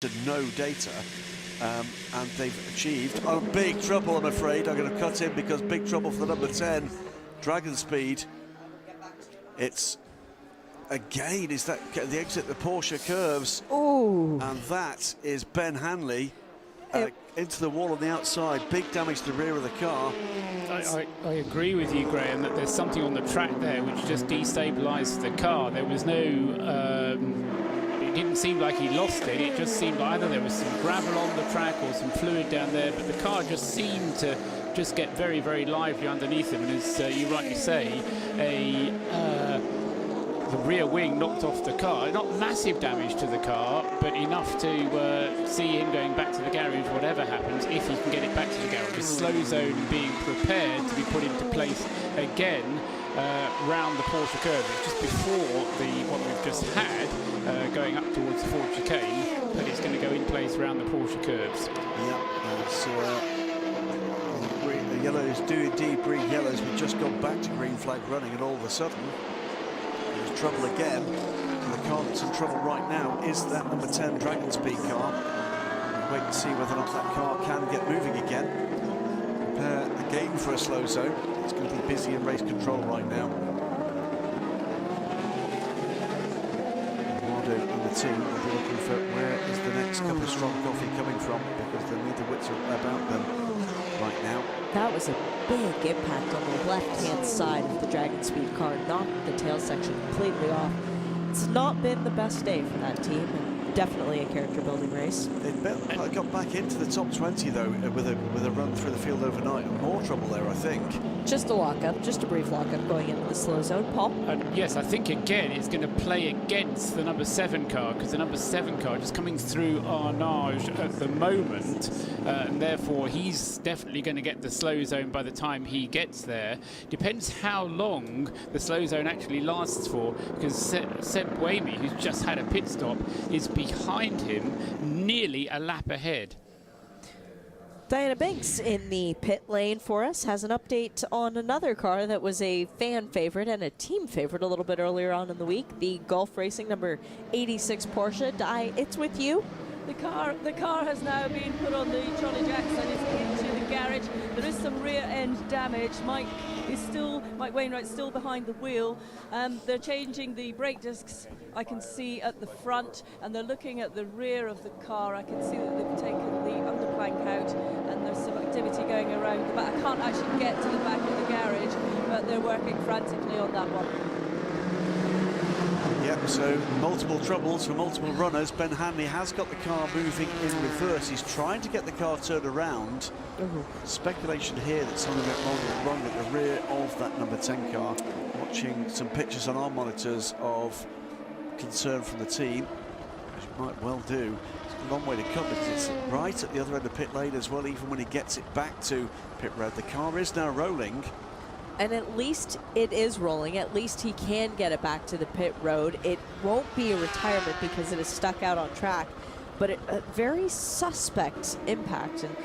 to no data, and they've achieved big trouble. I'm afraid I'm going to cut in because big trouble for the number 10 DragonSpeed. It's again, is that the exit the Porsche curves? Oh, and that is Ben Hanley into the wall on the outside. Big damage to the rear of the car. I agree with you, Graham, that there's something on the track there which just destabilised the car. There was no it didn't seem like he lost it. It just seemed like either there was some gravel on the track or some fluid down there, but the car just seemed to just get very, very lively underneath him. And as you rightly say, the rear wing knocked off the car. Not massive damage to the car, but enough to see him going back to the garage, whatever happens, if he can get it back to the garage. The slow zone being prepared to be put into place again round the Porsche curve. It's just before what we've just had going up towards the Ford chicane, but it's going to go in place around the Porsche curves. Yeah, the yellows do indeed breed yellows. We've just gone back to green flag running, and all of a sudden there's trouble again. And the car that's in trouble right now is that number 10 DragonSpeed car. We'll wait and see whether or not that car can get moving again. Prepare again for a slow zone. It's going to be busy in race control right now. And the team will be looking for where is the next cup of strong coffee coming from, because the neither wits are about them right now. that was a big impact on the left-hand side of the DragonSpeed car, knocked the tail section completely off. It's not been the best day for that team, and definitely a character-building race. It got back into the top 20 though, with a run through the field overnight, and more trouble there, I think. Just a lockup, just a brief lockup going into the slow zone. Paul? Yes, I think again it's going to play against the number 7 car, because the number 7 car just coming through Arnage at the moment, and therefore he's definitely going to get the slow zone by the time he gets there. Depends how long the slow zone actually lasts for, because Seb Buemi, who's just had a pit stop, is behind him nearly a lap ahead. Diana Banks in the pit lane for us has an update on another car that was a fan favorite and a team favorite a little bit earlier on in the week, the Gulf Racing number 86 Porsche. Di, it's with you. The car has now been put on the trolley jacks and is into the garage. There is some rear end damage. Mike Wainwright's still behind the wheel. They're changing the brake discs, I can see, at the front, and they're looking at the rear of the car. I can see that they've taken the underplank out, and there's some activity going around the back. I can't actually get to the back of the garage, but they're working frantically on that one. Yep, so multiple troubles for multiple runners. Ben Hanley has got the car moving in reverse. He's trying to get the car turned around. Speculation here that something went wrong at the rear of that number 10 car. Watching some pictures on our monitors of concern from the team, which might well do. It's a long way to come, because it's right at the other end of pit lane as well, even when he gets it back to pit road. The car is now rolling. And at least it is rolling. At least he can get it back to the pit road. It won't be a retirement because it is stuck out on track, but a very suspect impact, and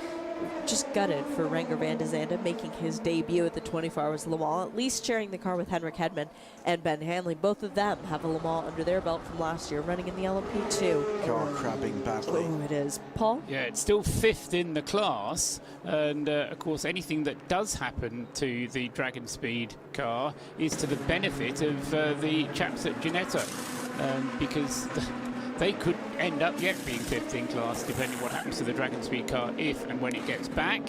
just gutted for Renger van de Zande making his debut at the 24 Hours Le Mans, at least sharing the car with Henrik Hedman and Ben Hanley. Both of them have a Le Mans under their belt from last year, running in the LMP2. Car crabbing badly. Oh, it is. Paul? Yeah, it's still 5th in the class, and of course anything that does happen to the DragonSpeed car is to the benefit of the chaps at Ginetta, because they could end up yet being 5th in class, depending what happens to the DragonSpeed car if and when it gets back.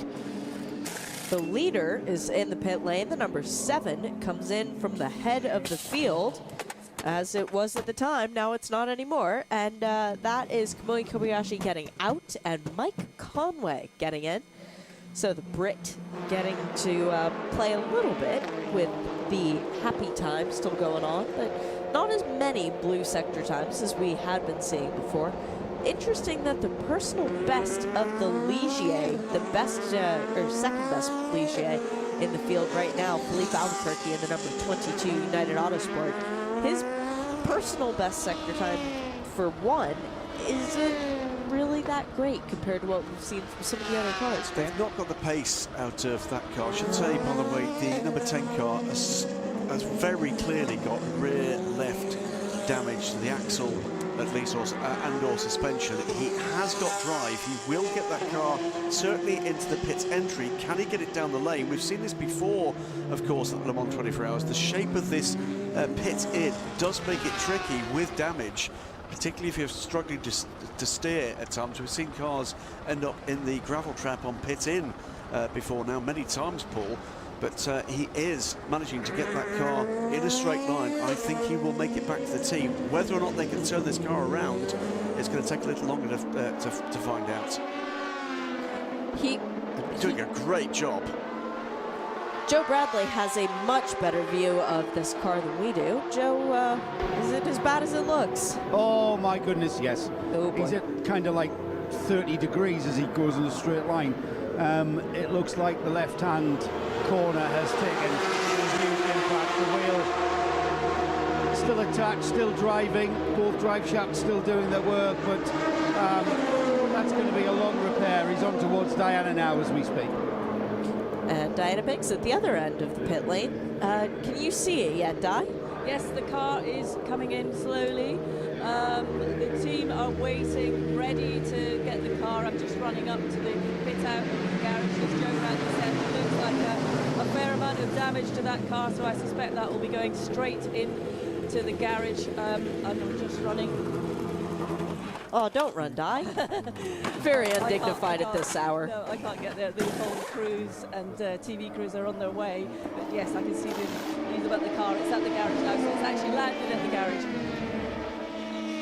The leader is in the pit lane. The number 7 comes in from the head of the field, as it was at the time. Now it's not anymore. And that is Kamui Kobayashi getting out and Mike Conway getting in. So the Brit getting to play a little bit with the happy time still going on, but not as many blue sector times as we had been seeing before. Interesting that the personal best of the Ligier, the best or second best Ligier in the field right now, Philippe Albuquerque in the number 22 United Autosport, his personal best sector time for one isn't really that great compared to what we've seen from some of the other cars. They've not got the pace out of that car. I should say, by the way, the number 10 car has very clearly got rear left damage to the axle at least, and/or suspension. He has got drive. He will get that car certainly into the pit entry. Can he get it down the lane? We've seen this before, of course, at Le Mans 24 Hours. The shape of this pit in does make it tricky with damage, particularly if you're struggling to steer at times. We've seen cars end up in the gravel trap on pit in before now, many times, Paul. But he is managing to get that car in a straight line. I think he will make it back to the team. Whether or not they can turn this car around, it's going to take a little longer to find out. He's doing a great job. Joe Bradley has a much better view of this car than we do. Joe, is it as bad as it looks? Oh my goodness, yes. Oh boy. He's at kind of like 30 degrees as he goes in a straight line. It looks like the left-hand corner has taken a huge impact. The wheel still attached, still driving, both drive shafts still doing their work, but that's going to be a long repair. He's on towards Diana now as we speak. And Diana Binks at the other end of the pit lane. Can you see it yet, Di? Yes, the car is coming in slowly. The team are waiting, ready to get the car. I'm just running up to the pit out of the garage. As Joe Bradley said, it looks like a fair amount of damage to that car, so I suspect that will be going straight into the garage. And I'm just running. Oh, don't run, Di. Very undignified at this hour. No, I can't get there. The whole crews and TV crews are on their way. But yes, I can see the news about the car. It's at the garage now, so it's actually landed at the garage.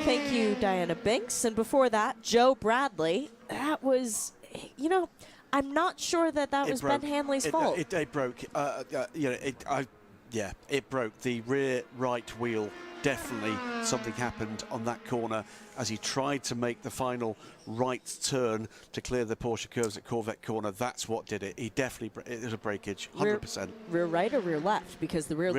Thank you, Diana Binks. And before that, Joe Bradley. That was, you know, I'm not sure that was Ben Hanley's fault. It broke. It broke. The rear right wheel. Definitely something happened on that corner as he tried to make the final right turn to clear the Porsche curves at Corvette corner. That's what did it. He definitely, it was a breakage, 100%. Rear right or rear left? Because the rear